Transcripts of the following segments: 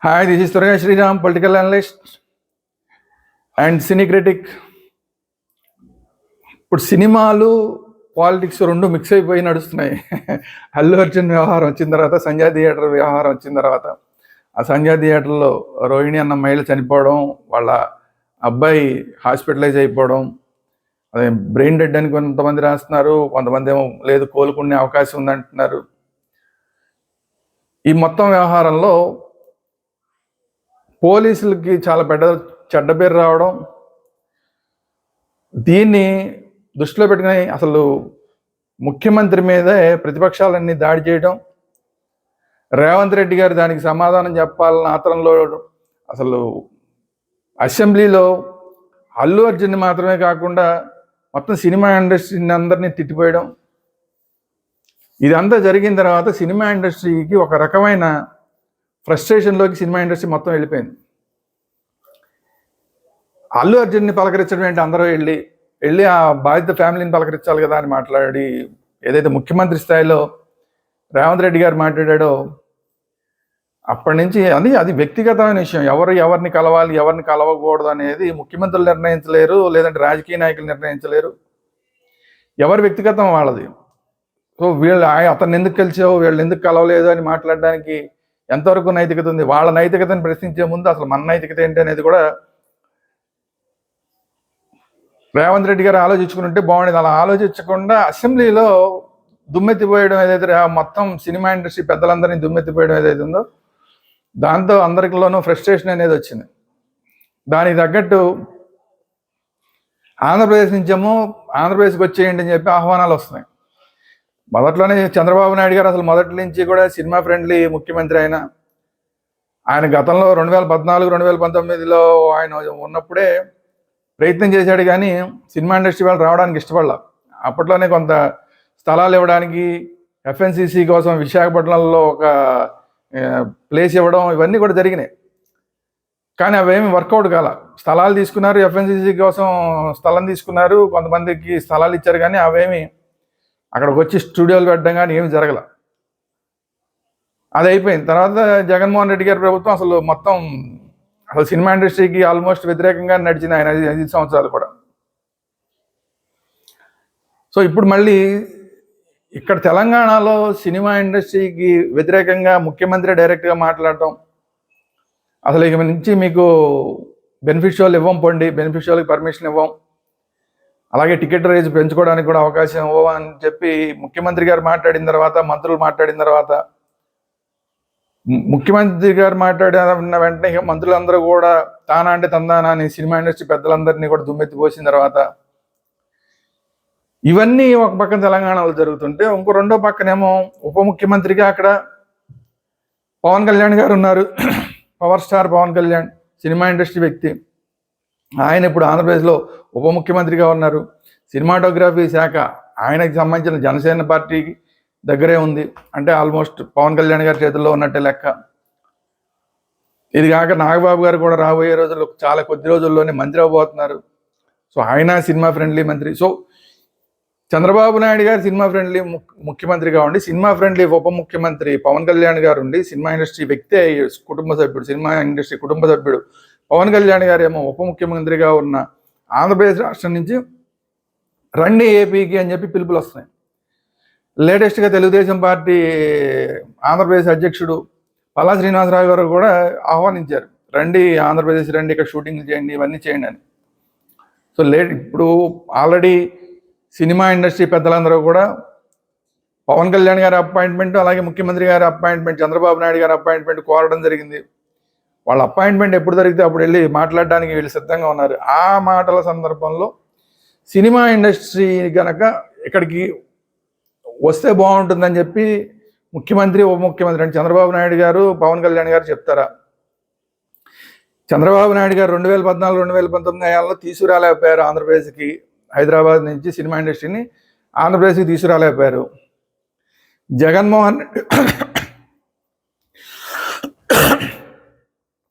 Hi, this is Surya Sriram, political analyst and cine critic. ఇప్పుడు సినిమాలు politics రెండు mix అయిపోయి నడుస్తున్నాయి. అల్లు అర్జున్ వ్యవహారం వచ్చిన తర్వాత, సంజయ్ థియేటర్ వ్యవహారం వచ్చిన తర్వాత, ఆ సంజయ్ థియేటర్లో రోహిణి అన్న మహిళ చనిపోవడం, వాళ్ళ అబ్బాయి హాస్పిటలైజ్ అయిపోవడం, అదే బ్రెయిన్ డెడ్ అని కొంతమంది రాస్తున్నారు, కొంతమంది ఏమో లేదు కోలుకునే అవకాశం ఉందంటున్నారు. ఈ మొత్తం వ్యవహారంలో పోలీసులకి చాలా చెడ్డ పేరు రావడం, దీన్ని దృష్టిలో పెట్టుకుని అసలు ముఖ్యమంత్రి మీదే ప్రతిపక్షాలన్నీ దాడి చేయడం, రేవంత్ రెడ్డి గారు దానికి సమాధానం చెప్పాలన్న ఆతరంలో అసలు అసెంబ్లీలో అల్లు అర్జున్ని మాత్రమే కాకుండా మొత్తం సినిమా ఇండస్ట్రీని అందరినీ తిట్టిపోయడం, ఇదంతా జరిగిన తర్వాత సినిమా ఇండస్ట్రీకి ఒక రకమైన ఫ్రస్ట్రేషన్లోకి సినిమా ఇండస్ట్రీ మొత్తం వెళ్ళిపోయింది. అల్లు అర్జున్ని పలకరించడం ఏంటి, అందరూ వెళ్ళి ఆ బాధిత ఫ్యామిలీని పలకరించాలి కదా అని మాట్లాడి, ఏదైతే ముఖ్యమంత్రి స్థాయిలో రేవంత్ రెడ్డి గారు మాట్లాడాడో అప్పటి నుంచి అది వ్యక్తిగతమైన విషయం. ఎవరిని కలవాలి, ఎవరిని కలవకూడదు అనేది ముఖ్యమంత్రులు నిర్ణయించలేరు, లేదంటే రాజకీయ నాయకులు నిర్ణయించలేరు. ఎవరి వ్యక్తిగతం వాళ్ళది. సో అతన్ని ఎందుకు కలిసావు, వీళ్ళు ఎందుకు కలవలేదు అని మాట్లాడడానికి ఎంతవరకు నైతికత ఉంది? వాళ్ళ నైతికతను ప్రశ్నించే ముందు అసలు మన నైతికత ఏంటి అనేది కూడా రేవంత్ రెడ్డి గారు ఆలోచించుకుంటే బాగుండేది. అలా ఆలోచించకుండా అసెంబ్లీలో దుమ్మెత్తిపోయడం ఏదైతే, మొత్తం సినిమా ఇండస్ట్రీ పెద్దలందరినీ దుమ్మెత్తిపోయడం ఏదైతే ఉందో, దాంతో అందరిలోనూ ఫ్రస్ట్రేషన్ అనేది వచ్చింది. దానికి తగ్గట్టు ఆంధ్రప్రదేశ్ నుంచేమో ఆంధ్రప్రదేశ్కి వచ్చేయండి అని చెప్పి ఆహ్వానాలు వస్తున్నాయి. మొదట్లోనే చంద్రబాబు నాయుడు గారు అసలు మొదటి నుంచి కూడా సినిమా ఫ్రెండ్లీ ముఖ్యమంత్రి ఆయన గతంలో 2014, 2019లో ఆయన ఉన్నప్పుడే ప్రయత్నం చేశాడు, కానీ సినిమా ఇండస్ట్రీ వాళ్ళు రావడానికి ఇష్టపడాల. అప్పట్లోనే కొంత స్థలాలు ఇవ్వడానికి, ఎఫ్ఎన్సిసి కోసం విశాఖపట్నంలో ఒక ప్లేస్ ఇవ్వడం, ఇవన్నీ కూడా జరిగినాయి. కానీ అవేమి వర్కౌట్ కాల. స్థలాలు తీసుకున్నారు, ఎఫ్ఎన్సిసి కోసం స్థలం తీసుకున్నారు, కొంతమందికి స్థలాలు ఇచ్చారు, కానీ అవేమి అక్కడికి వచ్చి స్టూడియోలు పెట్టడం కానీ ఏమి జరగల. అది అయిపోయింది. తర్వాత జగన్మోహన్ రెడ్డి గారి ప్రభుత్వం అసలు సినిమా ఇండస్ట్రీకి ఆల్మోస్ట్ వ్యతిరేకంగా నడిచింది ఆయన 5 సంవత్సరాలు కూడా. సో ఇప్పుడు మళ్ళీ ఇక్కడ తెలంగాణలో సినిమా ఇండస్ట్రీకి వ్యతిరేకంగా ముఖ్యమంత్రి డైరెక్ట్గా మాట్లాడటం, అసలు ఇక నుంచి మీకు బెనిఫిషియల్ ఇవ్వం, బెనిఫిషియల్కి పర్మిషన్ ఇవ్వం, అలాగే టికెట్ రేజ్ పెంచుకోవడానికి కూడా అవకాశం ఇవ్వం అని చెప్పి ముఖ్యమంత్రి గారు మాట్లాడిన తర్వాత, మంత్రులు మాట్లాడిన తర్వాత, ముఖ్యమంత్రి గారు మాట్లాడిన వెంటనే ఇక మంత్రులందరూ కూడా తానా అంటే తందానా అని సినిమా ఇండస్ట్రీ పెద్దలందరినీ కూడా దుమ్మెత్తిపోసిన తర్వాత, ఇవన్నీ ఒక పక్కన తెలంగాణలో జరుగుతుంటే, ఇంకో రెండో పక్కనేమో ఉప ముఖ్యమంత్రిగా అక్కడ పవన్ కళ్యాణ్ గారు ఉన్నారు. Power star Pawan Kalyan, cinema industry వ్యక్తి. ఆయన ఇప్పుడు ఆంధ్రప్రదేశ్లో ఉప ముఖ్యమంత్రిగా ఉన్నారు. సినిమాటోగ్రఫీ శాఖ ఆయనకి సంబంధించిన జనసేన పార్టీకి దగ్గరే ఉంది. అంటే ఆల్మోస్ట్ పవన్ కళ్యాణ్ గారి చేతుల్లో ఉన్నట్టే లెక్క. ఇది కాక నాగబాబు గారు కూడా రాబోయే రోజుల్లో చాలా కొద్ది రోజుల్లోనే మంత్రి అవ్వబోతున్నారు. సో ఆయన సినిమా ఫ్రెండ్లీ మంత్రి. సో చంద్రబాబు నాయుడు గారు సినిమా ఫ్రెండ్లీ ముఖ్యమంత్రిగా ఉండి, సినిమా ఫ్రెండ్లీ ఉప ముఖ్యమంత్రి పవన్ కళ్యాణ్ గారు ఉండి, సినిమా ఇండస్ట్రీ వ్యక్తే కుటుంబ సభ్యుడు, సినిమా ఇండస్ట్రీ కుటుంబ సభ్యుడు పవన్ కళ్యాణ్ గారు ఏమో ఉప ముఖ్యమంత్రిగా ఉన్న ఆంధ్రప్రదేశ్ రాష్ట్రం నుంచి రండి ఏపీకి అని చెప్పి పిలుపులు వస్తున్నాయి. లేటెస్ట్గా తెలుగుదేశం పార్టీ ఆంధ్రప్రదేశ్ అధ్యక్షుడు పల్లా శ్రీనివాసరావు గారు కూడా ఆహ్వానించారు, రండి ఆంధ్రప్రదేశ్ రండి, ఇక్కడ షూటింగ్లు చేయండి, ఇవన్నీ చేయండి అని. సో ఇప్పుడు ఆల్రెడీ సినిమా ఇండస్ట్రీ పెద్దలందరూ కూడా పవన్ కళ్యాణ్ గారి అపాయింట్మెంట్, అలాగే ముఖ్యమంత్రి గారి అపాయింట్మెంట్, చంద్రబాబు నాయుడు గారి అపాయింట్మెంట్ కోరడం జరిగింది. వాళ్ళ అపాయింట్మెంట్ ఎప్పుడు జరిగితే అప్పుడు వెళ్ళి మాట్లాడడానికి వీళ్ళు సిద్ధంగా ఉన్నారు. ఆ మాటల సందర్భంలో సినిమా ఇండస్ట్రీ కనుక ఇక్కడికి వస్తే బాగుంటుందని చెప్పి ముఖ్యమంత్రి ఉప ముఖ్యమంత్రి అంటే చంద్రబాబు నాయుడు గారు పవన్ కళ్యాణ్ గారు చెప్తారా? చంద్రబాబు నాయుడు గారు 2014, 2019 ఏళ్ళలో తీసుకురాలేకపోయారు ఆంధ్రప్రదేశ్కి. హైదరాబాద్ నుంచి సినిమా ఇండస్ట్రీని ఆంధ్రప్రదేశ్కి తీసుకురాలేకపోయారు.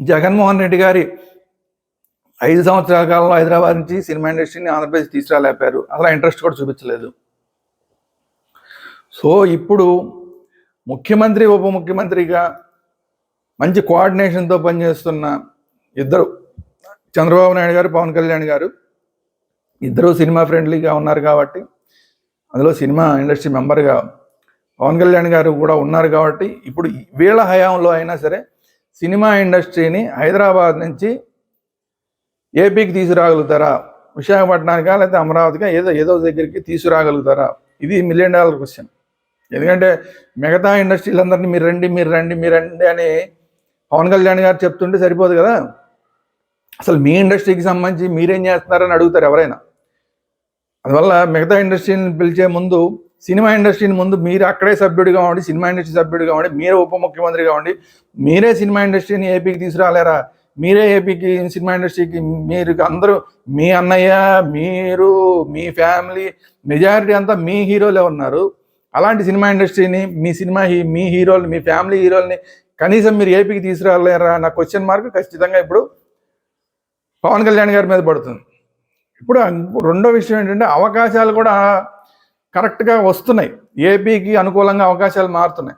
జగన్మోహన్ రెడ్డి గారి 5 సంవత్సరాల కాలంలో హైదరాబాద్ నుంచి సినిమా ఇండస్ట్రీని ఆంధ్రప్రదేశ్ తీసుకురాలేకపోయారు. అసలు ఇంట్రెస్ట్ కూడా చూపించలేదు. సో ఇప్పుడు ముఖ్యమంత్రి ఉప ముఖ్యమంత్రిగా మంచి కోఆర్డినేషన్తో పనిచేస్తున్న ఇద్దరు, చంద్రబాబు నాయుడు గారు, పవన్ కళ్యాణ్ గారు, ఇద్దరు సినిమా ఫ్రెండ్లీగా ఉన్నారు కాబట్టి, అందులో సినిమా ఇండస్ట్రీ మెంబర్గా పవన్ కళ్యాణ్ గారు కూడా ఉన్నారు కాబట్టి, ఇప్పుడు వీళ్ళ హయాంలో అయినా సరే సినిమా ఇండస్ట్రీని హైదరాబాద్ నుంచి ఏపీకి తీసుకురాగలుగుతారా, విశాఖపట్నానికా లేకపోతే అమరావతిగా ఏదో దగ్గరికి తీసుకురాగలుగుతారా? ఇది $1 మిలియన్ క్వశ్చన్. ఎందుకంటే మిగతా ఇండస్ట్రీలందరినీ మీరు రండి అని పవన్ కళ్యాణ్ గారు చెప్తుంటే సరిపోదు కదా. అసలు మీ ఇండస్ట్రీకి సంబంధించి మీరేం చేస్తున్నారని అడుగుతారు ఎవరైనా. అందువల్ల మిగతా ఇండస్ట్రీని పిలిచే ముందు సినిమా ఇండస్ట్రీని ముందు మీరు అక్కడే సభ్యుడిగా ఉండి, సినిమా ఇండస్ట్రీ సభ్యుడిగా ఉండి, మీరే ఉప ముఖ్యమంత్రిగా ఉండి, మీరే సినిమా ఇండస్ట్రీని ఏపీకి తీసుకురాలేరా? మీరే ఏపీకి సినిమా ఇండస్ట్రీకి మీరు అందరూ, మీ అన్నయ్య, మీరు, మీ ఫ్యామిలీ, మెజారిటీ అంతా మీ హీరోలే ఉన్నారు. అలాంటి సినిమా ఇండస్ట్రీని, మీ హీరోలు, మీ ఫ్యామిలీ హీరోల్ని కనీసం మీరు ఏపీకి తీసుకురాలేరా అన్న క్వశ్చన్ మార్క్ ఖచ్చితంగా ఇప్పుడు పవన్ కళ్యాణ్ గారి మీద పడుతుంది. ఇప్పుడు రెండో విషయం ఏంటంటే అవకాశాలు కూడా కరెక్ట్గా వస్తున్నాయి, ఏపీకి అనుకూలంగా అవకాశాలు మారుతున్నాయి.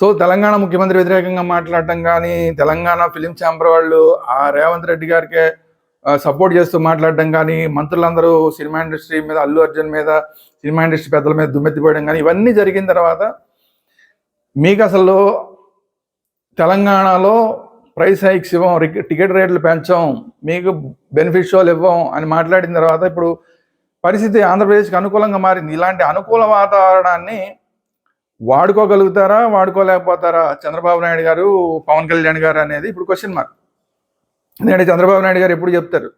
సో తెలంగాణ ముఖ్యమంత్రి వ్యతిరేకంగా మాట్లాడటం కానీ, తెలంగాణ ఫిలిం ఛాంబర్ వాళ్ళు ఆ రేవంత్ రెడ్డి గారికే సపోర్ట్ చేస్తూ మాట్లాడడం కానీ, మంత్రులందరూ సినిమా ఇండస్ట్రీ మీద, అల్లు అర్జున్ మీద, సినిమా ఇండస్ట్రీ పెద్దల మీద దుమ్మెత్తిపోయడం కానీ, ఇవన్నీ జరిగిన తర్వాత మీకు అసలు తెలంగాణలో ప్రైస్ హైక్స్ ఇవ్వం, టికెట్ రేట్లు పెంచాం, మీకు బెనిఫిట్ షోలు ఇవ్వం అని మాట్లాడిన తర్వాత ఇప్పుడు పరిస్థితి ఆంధ్రప్రదేశ్కి అనుకూలంగా మారింది. ఇలాంటి అనుకూల వాతావరణాన్ని వాడుకోగలుగుతారా, వాడుకోలేకపోతారా చంద్రబాబు నాయుడు గారు, పవన్ కళ్యాణ్ గారు అనేది ఇప్పుడు క్వశ్చన్ మార్క్. ఎందుకంటే చంద్రబాబు నాయుడు గారు ఎప్పుడు చెప్తారు,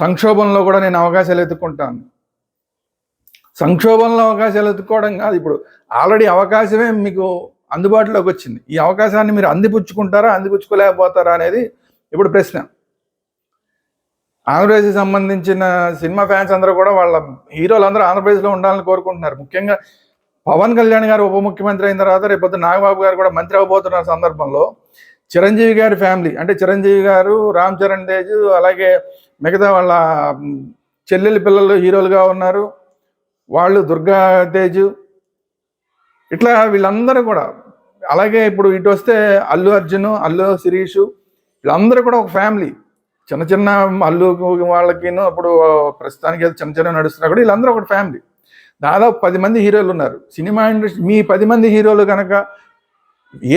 సంక్షోభంలో కూడా నేను అవకాశాలు ఎత్తుక్కుంటాను. సంక్షోభంలో అవకాశాలు ఎత్తుక్కోవడం కాదు, ఇప్పుడు ఆల్రెడీ అవకాశమే మీకు అందుబాటులోకి వచ్చింది. ఈ అవకాశాన్ని మీరు అందిపుచ్చుకుంటారా, అందిపుచ్చుకోలేకపోతారా అనేది ఇప్పుడు ప్రశ్న. ఆంధ్రప్రదేశ్కి సంబంధించిన సినిమా ఫ్యాన్స్ అందరూ కూడా వాళ్ళ హీరోలు అందరూ ఆంధ్రప్రదేశ్లో ఉండాలని కోరుకుంటున్నారు. ముఖ్యంగా పవన్ కళ్యాణ్ గారు ఉప ముఖ్యమంత్రి అయిన తర్వాత రేపొద్దు నాగబాబు గారు కూడా మంత్రి అవ్వబోతున్న సందర్భంలో చిరంజీవి గారి ఫ్యామిలీ, అంటే చిరంజీవి గారు, రామ్ చరణ్ తేజ్, అలాగే మిగతా వాళ్ళ చెల్లెలి పిల్లలు హీరోలుగా ఉన్నారు, వాళ్ళు దుర్గా తేజ్, ఇట్లా వీళ్ళందరూ కూడా, అలాగే ఇప్పుడు ఇటు వస్తే అల్లు అర్జున్, అల్లు శిరీష్, వీళ్ళందరూ కూడా ఒక ఫ్యామిలీ. చిన్న అల్లు వాళ్ళకిను ఇప్పుడు ప్రస్తుతానికి ఏదో చిన్న నడుస్తున్నా కూడా వీళ్ళందరూ ఒక ఫ్యామిలీ. దాదాపు 10 మంది హీరోలు ఉన్నారు సినిమా ఇండస్ట్రీ. మీ 10 మంది హీరోలు కనుక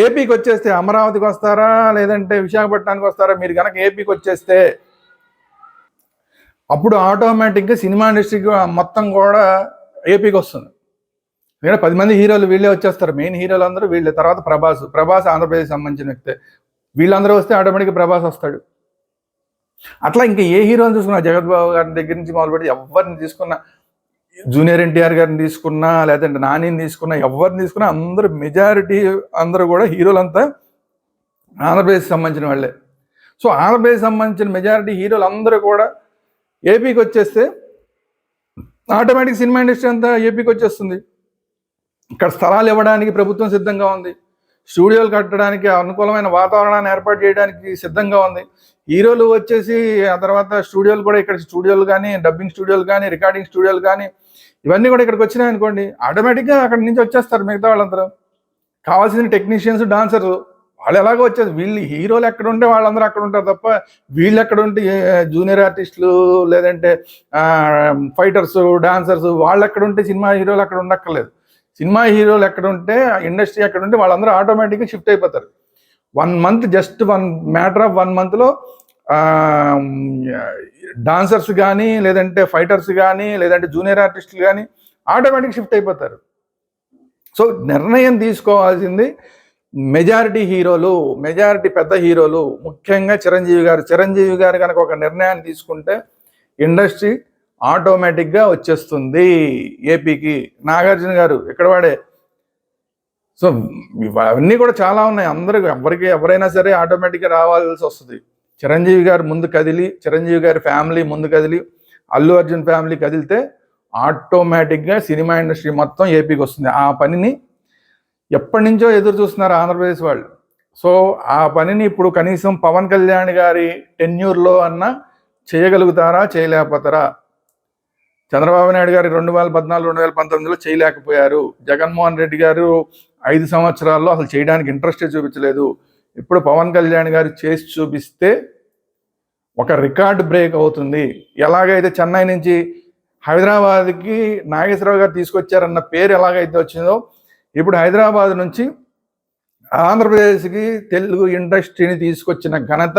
ఏపీకి వచ్చేస్తే అమరావతికి వస్తారా లేదంటే విశాఖపట్నానికి వస్తారా? మీరు కనుక ఏపీకి వచ్చేస్తే అప్పుడు ఆటోమేటిక్గా సినిమా ఇండస్ట్రీకి మొత్తం కూడా ఏపీకి వస్తుంది. ఎందుకంటే 10 మంది హీరోలు వీళ్ళే వచ్చేస్తారు, మెయిన్ హీరోలు అందరూ వీళ్ళే. తర్వాత ప్రభాస్ ఆంధ్రప్రదేశ్ సంబంధించిన వ్యక్తే. వీళ్ళందరూ వస్తే ఆటోమేటిక్గా ప్రభాస్ వస్తాడు. అట్లా ఇంకా ఏ హీరోని తీసుకున్నా, జగత్ బాబు గారి దగ్గర నుంచి మొదలుపెట్టి ఎవరిని తీసుకున్నా, జూనియర్ ఎన్టీఆర్ గారిని తీసుకున్నా, లేదంటే నానిని తీసుకున్నా, ఎవరిని తీసుకున్నా అందరూ మెజారిటీ అందరూ కూడా హీరోలంతా ఆంధ్రప్రదేశ్ సంబంధించిన వాళ్ళే. సో ఆంధ్రప్రదేశ్ సంబంధించిన మెజారిటీ హీరోలు అందరూ కూడా ఏపీకి వచ్చేస్తే ఆటోమేటిక్ సినిమా ఇండస్ట్రీ అంతా ఏపీకి వచ్చేస్తుంది. ఇక్కడ స్థలాలు ఇవ్వడానికి ప్రభుత్వం సిద్ధంగా ఉంది, స్టూడియోలు కట్టడానికి అనుకూలమైన వాతావరణాన్ని ఏర్పాటు చేయడానికి సిద్ధంగా ఉంది. హీరోలు వచ్చేసి ఆ తర్వాత స్టూడియోలు కూడా, ఇక్కడ స్టూడియోలు కానీ, డబ్బింగ్ స్టూడియోలు కానీ, రికార్డింగ్ స్టూడియోలు కానీ, ఇవన్నీ కూడా ఇక్కడికి వచ్చినాయి అనుకోండి, ఆటోమేటిక్గా అక్కడి నుంచి వచ్చేస్తారు మిగతా వాళ్ళందరూ. కావాల్సిన టెక్నీషియన్స్, డాన్సర్స్ వాళ్ళు ఎలాగో వచ్చేది. వీళ్ళు హీరోలు ఎక్కడ ఉంటే వాళ్ళందరూ అక్కడ ఉంటారు తప్ప, వీళ్ళు ఎక్కడ ఉంటే జూనియర్ ఆర్టిస్టులు లేదంటే ఫైటర్స్, డాన్సర్స్ వాళ్ళు ఎక్కడ ఉంటే సినిమా హీరోలు అక్కడ ఉండక్కర్లేదు. సినిమా హీరోలు ఎక్కడ ఉంటే, ఇండస్ట్రీ ఎక్కడ ఉంటే వాళ్ళందరూ ఆటోమేటిక్గా షిఫ్ట్ అయిపోతారు. 1 మంత్, జస్ట్ మ్యాటర్ ఆఫ్ 1 మంత్లో డాన్సర్స్ కానీ, లేదంటే ఫైటర్స్ కానీ, లేదంటే జూనియర్ ఆర్టిస్టులు కానీ ఆటోమేటిక్ షిఫ్ట్ అయిపోతారు. సో నిర్ణయం తీసుకోవాల్సింది మెజారిటీ హీరోలు, మెజారిటీ పెద్ద హీరోలు, ముఖ్యంగా చిరంజీవి గారు కనుక ఒక నిర్ణయాన్ని తీసుకుంటే ఇండస్ట్రీ ఆటోమేటిక్గా వచ్చేస్తుంది ఏపీకి. నాగార్జున గారు ఇక్కడ వాడే. సో ఇవన్నీ కూడా చాలా ఉన్నాయి. ఎవరైనా సరే ఆటోమేటిక్గా రావాల్సి వస్తుంది. చిరంజీవి గారు ముందు కదిలి, చిరంజీవి గారి ఫ్యామిలీ ముందు కదిలి, అల్లు అర్జున్ ఫ్యామిలీ కదిలితే ఆటోమేటిక్గా సినిమా ఇండస్ట్రీ మొత్తం ఏపీకి వస్తుంది. ఆ పనిని ఎప్పటి నుంచో ఎదురు చూస్తున్నారు ఆంధ్రప్రదేశ్ వాళ్ళు. సో ఆ పనిని ఇప్పుడు కనీసం పవన్ కళ్యాణ్ గారి టెన్యూర్లో అన్నా చేయగలుగుతారా, చేయలేకపోతారా? చంద్రబాబు నాయుడు గారు 2014, 2019లో చేయలేకపోయారు. జగన్మోహన్ రెడ్డి గారు 5 సంవత్సరాల్లో అసలు చేయడానికి ఇంట్రెస్టే చూపించలేదు. ఇప్పుడు పవన్ కళ్యాణ్ గారు చేసి చూపిస్తే ఒక రికార్డ్ బ్రేక్ అవుతుంది. ఎలాగైతే చెన్నై నుంచి హైదరాబాద్కి నాగేశ్వరరావు గారు తీసుకొచ్చారన్న పేరు ఎలాగైతే వచ్చిందో, ఇప్పుడు హైదరాబాద్ నుంచి ఆంధ్రప్రదేశ్కి తెలుగు ఇండస్ట్రీని తీసుకొచ్చిన ఘనత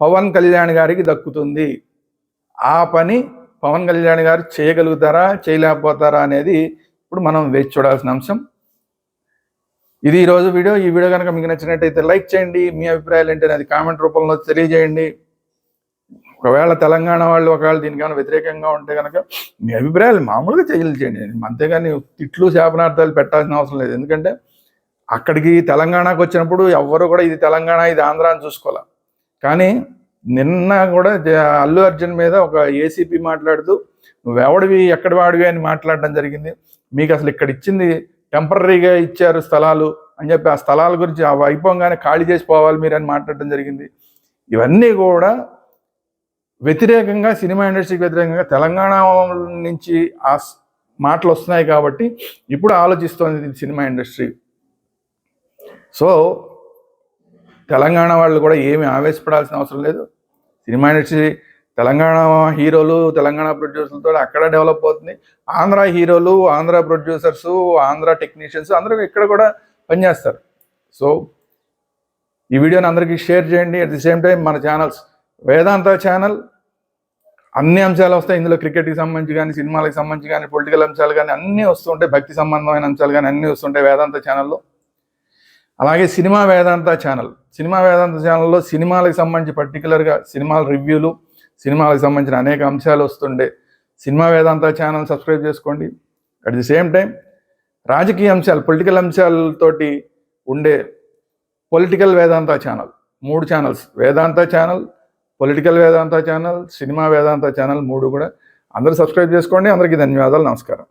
పవన్ కళ్యాణ్ గారికి దక్కుతుంది. ఆ పని పవన్ కళ్యాణ్ గారు చేయగలుగుతారా, చేయలేకపోతారా అనేది ఇప్పుడు మనం వేచి చూడాల్సిన అంశం. ఇది ఈరోజు వీడియో. ఈ వీడియో కనుక మీకు నచ్చినట్టయితే లైక్ చేయండి. మీ అభిప్రాయాలు ఏంటంటే అది కామెంట్ రూపంలో తెలియజేయండి. ఒకవేళ తెలంగాణ వాళ్ళు ఒకవేళ దీనికన్నా వ్యతిరేకంగా ఉంటే కనుక మీ అభిప్రాయాలు మామూలుగా తెలియజేయండి. అంతేగాని తిట్లు శాపనార్థాలు పెట్టాల్సిన అవసరం లేదు. ఎందుకంటే అక్కడికి తెలంగాణకు వచ్చినప్పుడు ఎవ్వరు కూడా ఇది తెలంగాణ ఇది ఆంధ్ర అని చూసుకోవాలి. కానీ నిన్న కూడా అల్లు అర్జున్ మీద ఒక ఏసీపీ మాట్లాడుతూ నువ్వెవడివి ఎక్కడి వాడివి అని మాట్లాడడం జరిగింది. మీకు అసలు ఇక్కడ ఇచ్చింది టెంపరీగా ఇచ్చారు స్థలాలు అని చెప్పి ఆ స్థలాల గురించి ఆ అయిపోగానే ఖాళీ చేసి పోవాలి మీరు అని మాట్లాడడం జరిగింది. ఇవన్నీ కూడా వ్యతిరేకంగా, సినిమా ఇండస్ట్రీకి వ్యతిరేకంగా తెలంగాణ నుంచి ఆ మాటలు వస్తున్నాయి కాబట్టి ఇప్పుడు ఆలోచిస్తోంది సినిమా ఇండస్ట్రీ. సో తెలంగాణ వాళ్ళు కూడా ఏమి ఆవేశపడాల్సిన అవసరం లేదు. సినిమా ఇండస్ట్రీ తెలంగాణ హీరోలు, తెలంగాణ ప్రొడ్యూసర్లతో అక్కడ డెవలప్ అవుతుంది. ఆంధ్ర హీరోలు, ఆంధ్ర ప్రొడ్యూసర్స్, ఆంధ్ర టెక్నీషియన్స్ అందరూ ఇక్కడ కూడా పనిచేస్తారు. సో ఈ వీడియోని అందరికీ షేర్ చేయండి. అట్ ది సేమ్ టైం మన ఛానల్స్ వేదాంత ఛానల్ అన్ని అంశాలు వస్తాయి. ఇందులో క్రికెట్కి సంబంధించి కానీ, సినిమాలకు సంబంధించి కానీ, పొలిటికల్ అంశాలు కానీ అన్నీ వస్తుంటాయి. భక్తి సంబంధమైన అంశాలు కానీ అన్నీ వస్తుంటాయి వేదాంత ఛానల్లో. అలాగే సినిమా వేదాంత ఛానల్, సినిమా వేదాంత ఛానల్లో సినిమాలకు సంబంధించి పర్టికులర్గా సినిమాల రివ్యూలు, సినిమాలకు సంబంధించిన అనేక అంశాలు వస్తుండే సినిమా వేదాంత ఛానల్ సబ్స్క్రైబ్ చేసుకోండి. అట్ ది సేమ్ టైం రాజకీయ అంశాలు, పొలిటికల్ అంశాలతోటి ఉండే పొలిటికల్ వేదాంత ఛానల్, 3 ఛానల్స్ వేదాంత ఛానల్, పొలిటికల్ వేదాంత ఛానల్, సినిమా వేదాంత ఛానల్ 3 కూడా అందరూ సబ్స్క్రైబ్ చేసుకోండి. అందరికీ ధన్యవాదాలు. నమస్కారం.